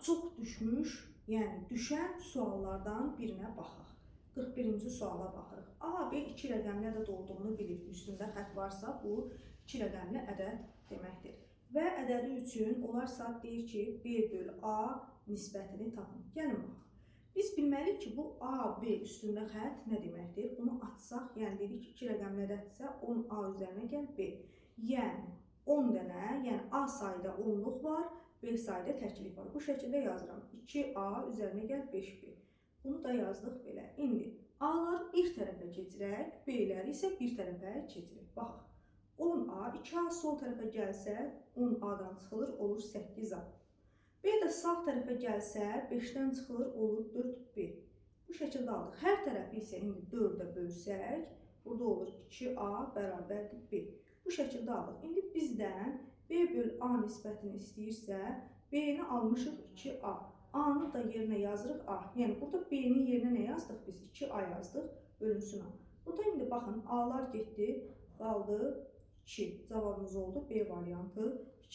çox düşmüş, yəni düşən suallardan birinə baxaq. 41-ci suala baxırıq. A, B 2 rəqəmli ədəd olduğunu bilirik. Üstündə xətt varsa, bu 2 rəqəmli ədəd deməkdir. Və ədədi üçün olarsa deyir ki, B bölü A nisbətini tapın. Gəlin baxaq. Biz bilməliyik ki, bu A, B üstündə xətt nə deməkdir? Bunu açsaq, yəni dedik ki, 2 rəqəmli ədədsə 10A üzərinə gəl B. Yəni 10 dənə, yəni A sayda 10-luq var, B sayda təklik var. Bu şəkildə yazıram. 2A üzərinə gəl 5B. Bunu da yazdıq belə. İndi A-ları bir tərəfə keçirək, B-ləri isə bir tərəfə keçirək. Baxaq. 10A, 2A sol tərəfə gəlsə, 10A-dan çıxılır, olur 8A. B də sağ tərəfə gəlsə, 5-dən çıxılır, olur 4B. Bu şəkildə aldıq. Hər tərəfi isə indi 4-ə bölsək, burada olur 2A bərabərdir B. Bu şəkildə aldıq. İndi bizdən B bölü A nisbətini istəyirsə, B-ni almışıq 2A. A-nı da yerinə yazırıq A. Yəni, burada B-nin yerinə nə yazdıq? Biz 2A yazdıq, bölünsün A. Burada indi baxın, A-lar getdi, qaldı 2. Cavabımız oldu B variantı 2.